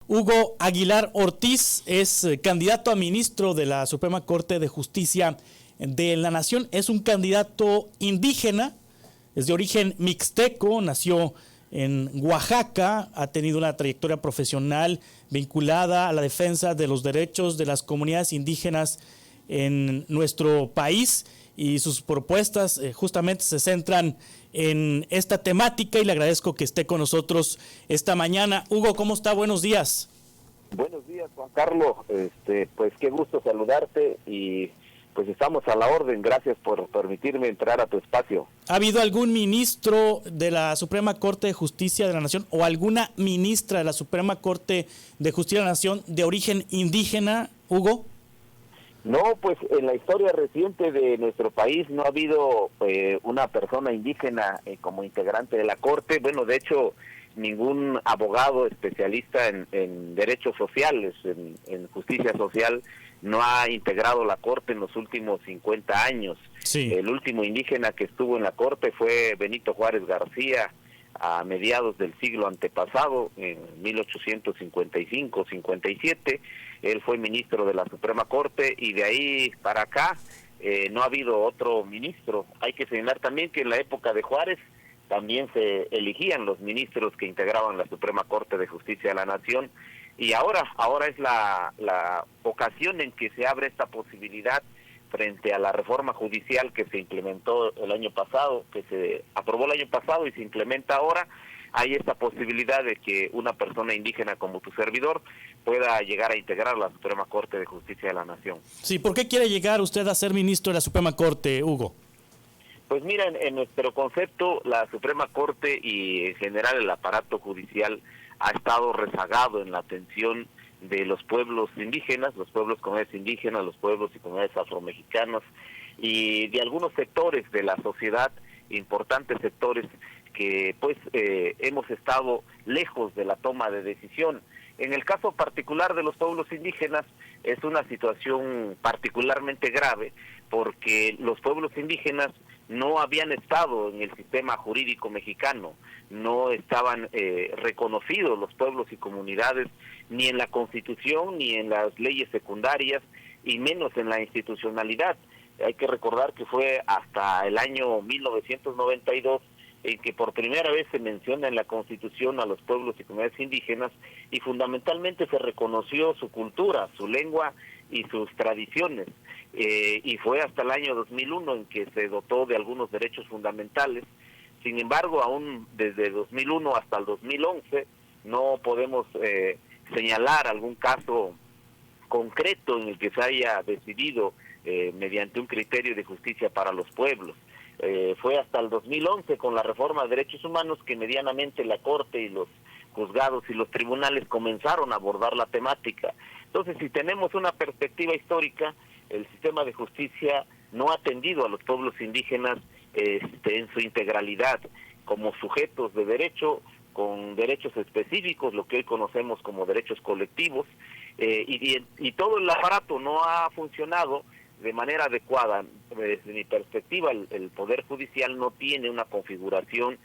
Hugo Aguilar Ortiz es candidato a ministro de la Suprema Corte de Justicia de la Nación. Es un candidato indígena, es de origen mixteco, nació en Oaxaca, ha tenido una trayectoria profesional vinculada a la defensa de los derechos de las comunidades indígenas en nuestro país, y sus propuestas justamente se centran en esta temática, y le agradezco que esté con nosotros esta mañana. Hugo, ¿cómo está? Buenos días. Buenos días, Juan Carlos. Pues qué gusto saludarte y pues estamos a la orden. Gracias por permitirme entrar a tu espacio. ¿Ha habido algún ministro de la Suprema Corte de Justicia de la Nación o alguna ministra de la Suprema Corte de Justicia de la Nación de origen indígena, Hugo? No, pues en la historia reciente de nuestro país no ha habido una persona indígena como integrante de la Corte. Bueno, de hecho, ningún abogado especialista en derechos sociales, en justicia social, no ha integrado la Corte en los últimos 50 años. Sí. El último indígena que estuvo en la Corte fue Benito Juárez García, a mediados del siglo antepasado, en 1855-57, él fue ministro de la Suprema Corte, y de ahí para acá no ha habido otro ministro. Hay que señalar también que en la época de Juárez también se elegían los ministros que integraban la Suprema Corte de Justicia de la Nación, y ahora es la ocasión en que se abre esta posibilidad frente a la reforma judicial que se implementó el año pasado, que se aprobó el año pasado y se implementa ahora. Hay esta posibilidad de que una persona indígena como tu servidor pueda llegar a integrar la Suprema Corte de Justicia de la Nación. Sí, ¿por qué quiere llegar usted a ser ministro de la Suprema Corte, Hugo? Pues mira, en nuestro concepto, la Suprema Corte y en general el aparato judicial ha estado rezagado en la atención de los pueblos indígenas, los pueblos comunidades indígenas, los pueblos y comunidades afromexicanas, y de algunos sectores de la sociedad, importantes sectores que pues hemos estado lejos de la toma de decisión. En el caso particular de los pueblos indígenas es una situación particularmente grave, porque los pueblos indígenas no habían estado en el sistema jurídico mexicano, no estaban reconocidos los pueblos y comunidades ni en la Constitución, ni en las leyes secundarias, y menos en la institucionalidad. Hay que recordar que fue hasta el año 1992 en que por primera vez se menciona en la Constitución a los pueblos y comunidades indígenas, y fundamentalmente se reconoció su cultura, su lengua y sus tradiciones. Y fue hasta el año 2001 en que se dotó de algunos derechos fundamentales. Sin embargo, aún desde 2001 hasta el 2011 no podemos señalar algún caso concreto en el que se haya decidido mediante un criterio de justicia para los pueblos. Fue hasta el 2011 con la reforma de derechos humanos que medianamente la Corte y los juzgados y los tribunales comenzaron a abordar la temática. Entonces, si tenemos una perspectiva histórica, el sistema de justicia no ha atendido a los pueblos indígenas en su integralidad como sujetos de derecho, con derechos específicos, lo que hoy conocemos como derechos colectivos, y todo el aparato no ha funcionado de manera adecuada. Desde mi perspectiva, el Poder Judicial no tiene una configuración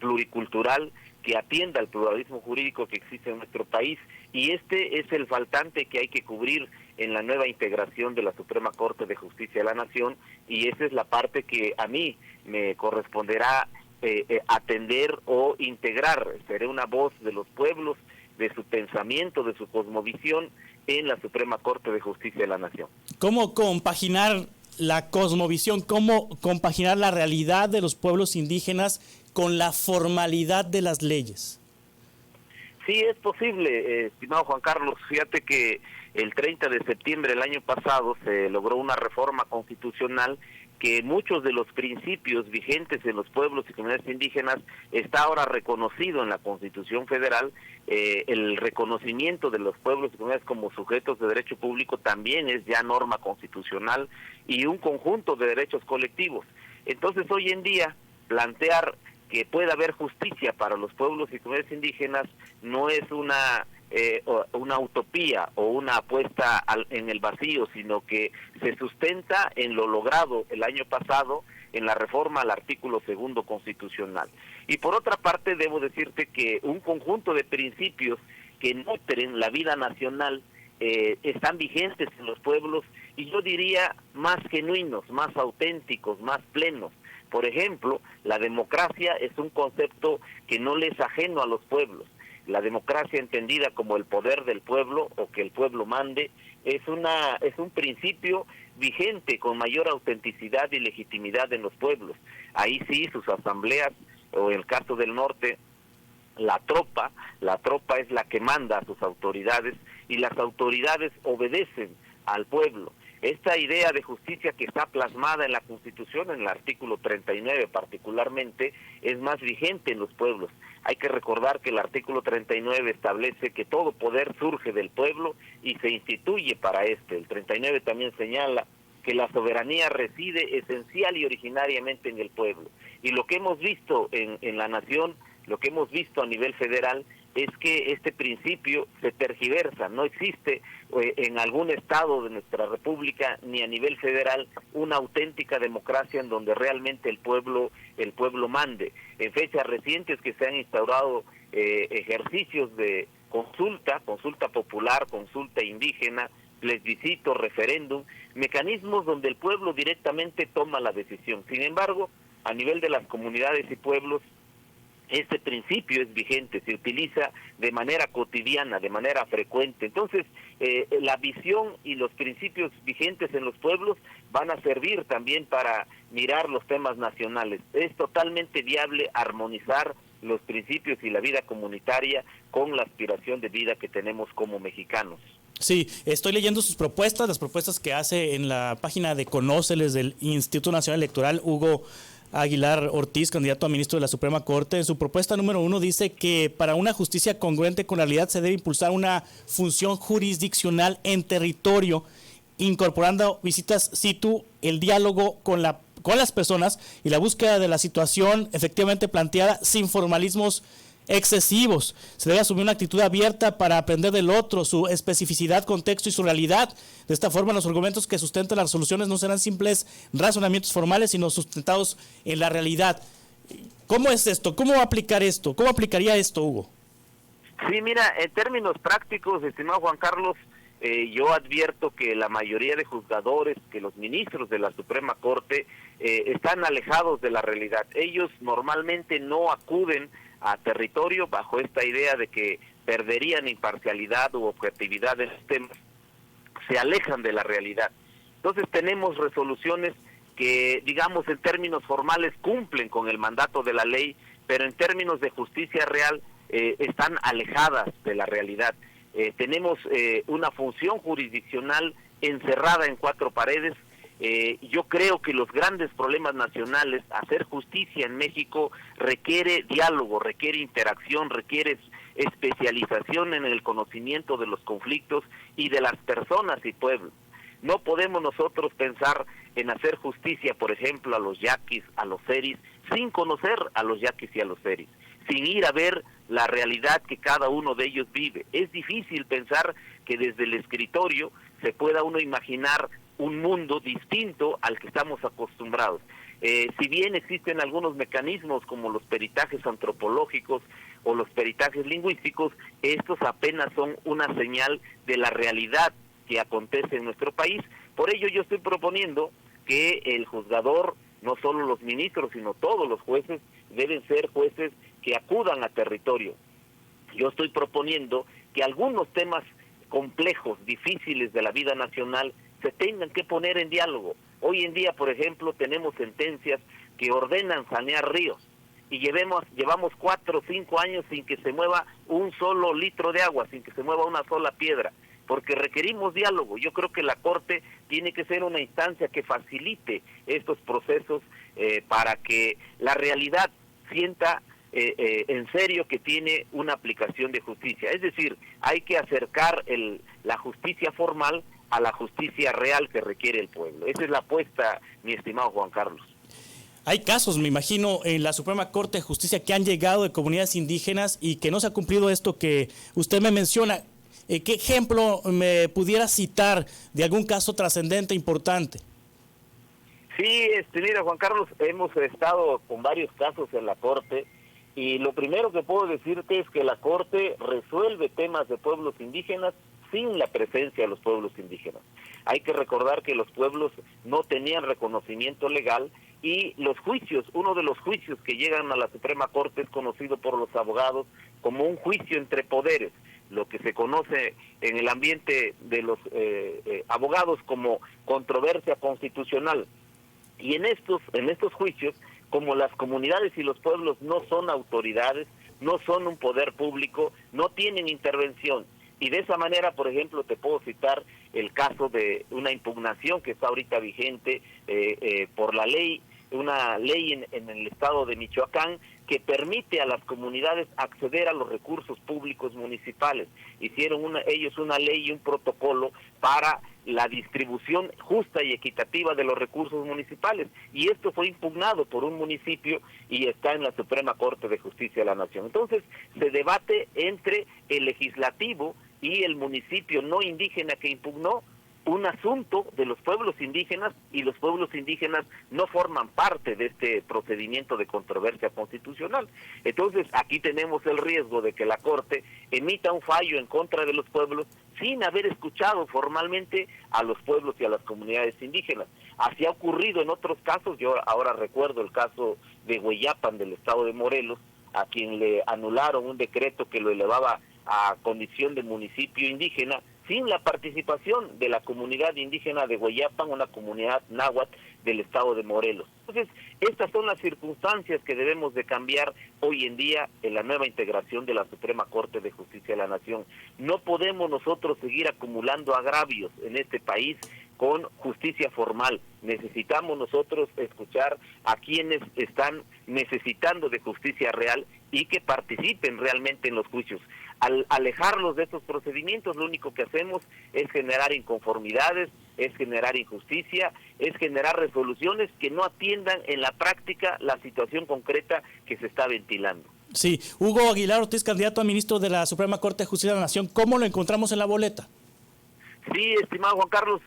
pluricultural que atienda al pluralismo jurídico que existe en nuestro país, y este es el faltante que hay que cubrir en la nueva integración de la Suprema Corte de Justicia de la Nación, y esa es la parte que a mí me corresponderá atender o integrar. Seré una voz de los pueblos, de su pensamiento, de su cosmovisión en la Suprema Corte de Justicia de la Nación. ¿Cómo compaginar la cosmovisión, cómo compaginar la realidad de los pueblos indígenas con la formalidad de las leyes? Sí, es posible, estimado Juan Carlos. Fíjate que el 30 de septiembre del año pasado se logró una reforma constitucional que muchos de los principios vigentes en los pueblos y comunidades indígenas está ahora reconocido en la Constitución Federal. El reconocimiento de los pueblos y comunidades como sujetos de derecho público también es ya norma constitucional, y un conjunto de derechos colectivos. Entonces, hoy en día, plantear que pueda haber justicia para los pueblos y comunidades indígenas no es una utopía o una apuesta en el vacío, sino que se sustenta en lo logrado el año pasado en la reforma al artículo 2 constitucional. Y por otra parte, debo decirte que un conjunto de principios que nutren la vida nacional están vigentes en los pueblos, y yo diría más genuinos, más auténticos, más plenos. Por ejemplo, la democracia es un concepto que no le es ajeno a los pueblos. La democracia, entendida como el poder del pueblo o que el pueblo mande, es un principio vigente con mayor autenticidad y legitimidad en los pueblos. Ahí sí, sus asambleas, o en el caso del norte, la tropa es la que manda a sus autoridades, y las autoridades obedecen al pueblo. Esta idea de justicia que está plasmada en la Constitución, en el artículo 39 particularmente, es más vigente en los pueblos. Hay que recordar que el artículo 39 establece que todo poder surge del pueblo y se instituye para este. El 39 también señala que la soberanía reside esencial y originariamente en el pueblo. Y lo que hemos visto en la nación, lo que hemos visto a nivel federal, es que este principio se tergiversa. No existe en algún estado de nuestra república ni a nivel federal una auténtica democracia en donde realmente el pueblo mande. En fechas recientes que se han instaurado ejercicios de consulta popular, consulta indígena, plebiscito, referéndum, mecanismos donde el pueblo directamente toma la decisión. Sin embargo, a nivel de las comunidades y pueblos, este principio es vigente, se utiliza de manera cotidiana, de manera frecuente. Entonces, la visión y los principios vigentes en los pueblos van a servir también para mirar los temas nacionales. Es totalmente viable armonizar los principios y la vida comunitaria con la aspiración de vida que tenemos como mexicanos. Sí, estoy leyendo sus propuestas, las propuestas que hace en la página de Conóceles del Instituto Nacional Electoral, Hugo Aguilar Ortiz, candidato a ministro de la Suprema Corte. En su propuesta número 1 dice que para una justicia congruente con la realidad se debe impulsar una función jurisdiccional en territorio, incorporando visitas situ, el diálogo con las personas y la búsqueda de la situación efectivamente planteada sin formalismos excesivos. Se debe asumir una actitud abierta para aprender del otro, su especificidad, contexto y su realidad. De esta forma, los argumentos que sustentan las resoluciones no serán simples razonamientos formales, sino sustentados en la realidad. ¿Cómo es esto? ¿Cómo aplicar esto? ¿Cómo aplicaría esto, Hugo? Sí, mira, en términos prácticos, estimado Juan Carlos, yo advierto que la mayoría de juzgadores, que los ministros de la Suprema Corte, están alejados de la realidad. Ellos normalmente no acuden a territorio bajo esta idea de que perderían imparcialidad u objetividad en los temas, se alejan de la realidad. Entonces tenemos resoluciones que, digamos, en términos formales cumplen con el mandato de la ley, pero en términos de justicia real están alejadas de la realidad. Tenemos una función jurisdiccional encerrada en cuatro paredes. Yo creo que los grandes problemas nacionales, hacer justicia en México requiere diálogo, requiere interacción, requiere especialización en el conocimiento de los conflictos y de las personas y pueblos. No podemos nosotros pensar en hacer justicia, por ejemplo, a los yaquis, a los seris, sin conocer a los yaquis y a los seris, sin ir a ver la realidad que cada uno de ellos vive. Es difícil pensar que desde el escritorio se pueda uno imaginar un mundo distinto al que estamos acostumbrados. Si bien existen algunos mecanismos como los peritajes antropológicos o los peritajes lingüísticos, estos apenas son una señal de la realidad que acontece en nuestro país. Por ello yo estoy proponiendo que el juzgador, no solo los ministros, sino todos los jueces, deben ser jueces que acudan a territorio. Yo estoy proponiendo que algunos temas complejos, difíciles de la vida nacional, se tengan que poner en diálogo. Hoy en día, por ejemplo, tenemos sentencias que ordenan sanear ríos y llevamos 4 o 5 años sin que se mueva un solo litro de agua, sin que se mueva una sola piedra, porque requerimos diálogo. Yo creo que la Corte tiene que ser una instancia que facilite estos procesos para que la realidad sienta en serio que tiene una aplicación de justicia. Es decir, hay que acercar la justicia formal a la justicia real que requiere el pueblo. Esa es la apuesta, mi estimado Juan Carlos. Hay casos, me imagino, en la Suprema Corte de Justicia que han llegado de comunidades indígenas y que no se ha cumplido esto que usted me menciona. ¿Qué ejemplo me pudiera citar de algún caso trascendente, importante? Sí, mira, Juan Carlos, hemos estado con varios casos en la Corte Y lo primero que puedo decirte es que la Corte resuelve temas de pueblos indígenas sin la presencia de los pueblos indígenas. Hay que recordar que los pueblos no tenían reconocimiento legal y los juicios, uno de los juicios que llegan a la Suprema Corte es conocido por los abogados como un juicio entre poderes, lo que se conoce en el ambiente de los abogados como controversia constitucional. Y en estos juicios, como las comunidades y los pueblos no son autoridades, no son un poder público, no tienen intervención. Y de esa manera, por ejemplo, te puedo citar el caso de una impugnación que está ahorita vigente por la ley, una ley en el estado de Michoacán que permite a las comunidades acceder a los recursos públicos municipales. Hicieron ellos una ley y un protocolo para la distribución justa y equitativa de los recursos municipales, y esto fue impugnado por un municipio y está en la Suprema Corte de Justicia de la Nación. Entonces, se debate entre el legislativo y el municipio no indígena que impugnó un asunto de los pueblos indígenas, y los pueblos indígenas no forman parte de este procedimiento de controversia constitucional. Entonces, aquí tenemos el riesgo de que la Corte emita un fallo en contra de los pueblos sin haber escuchado formalmente a los pueblos y a las comunidades indígenas. Así ha ocurrido en otros casos. Yo ahora recuerdo el caso de Hueyapan, del estado de Morelos, a quien le anularon un decreto que lo elevaba a condición de municipio indígena, sin la participación de la comunidad indígena de Hueyapan, una comunidad náhuatl del estado de Morelos. Entonces, estas son las circunstancias que debemos de cambiar hoy en día en la nueva integración de la Suprema Corte de Justicia de la Nación. No podemos nosotros seguir acumulando agravios en este país con justicia formal. Necesitamos nosotros escuchar a quienes están necesitando de justicia real y que participen realmente en los juicios. Al alejarlos de estos procedimientos, lo único que hacemos es generar inconformidades, es generar injusticia, es generar resoluciones que no atiendan en la práctica la situación concreta que se está ventilando. Sí, Hugo Aguilar Ortiz, candidato a ministro de la Suprema Corte de Justicia de la Nación, ¿cómo lo encontramos en la boleta? Sí, estimado Juan Carlos,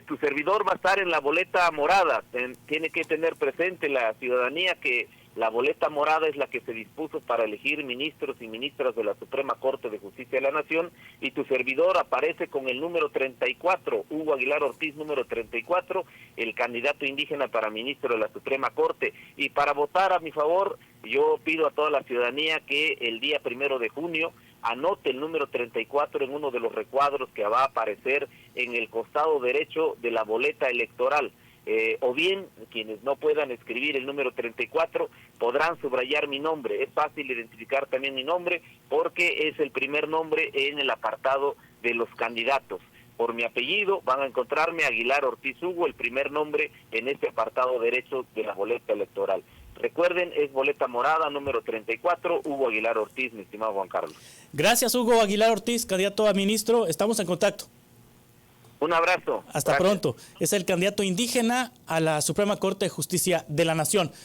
tu servidor va a estar en la boleta morada. Tiene que tener presente la ciudadanía que la boleta morada es la que se dispuso para elegir ministros y ministras de la Suprema Corte de Justicia de la Nación, y tu servidor aparece con el número 34, Hugo Aguilar Ortiz, número 34, el candidato indígena para ministro de la Suprema Corte. Y para votar a mi favor, yo pido a toda la ciudadanía que el día 1 de junio anote el número 34 en uno de los recuadros que va a aparecer en el costado derecho de la boleta electoral. O bien, quienes no puedan escribir el número 34, podrán subrayar mi nombre. Es fácil identificar también mi nombre porque es el primer nombre en el apartado de los candidatos. Por mi apellido van a encontrarme Aguilar Ortiz Hugo, el primer nombre en este apartado derecho de la boleta electoral. Recuerden, es boleta morada, número 34, Hugo Aguilar Ortiz, mi estimado Juan Carlos. Gracias, Hugo Aguilar Ortiz, candidato a ministro. Estamos en contacto. Un abrazo. Hasta pronto. Es el candidato indígena a la Suprema Corte de Justicia de la Nación.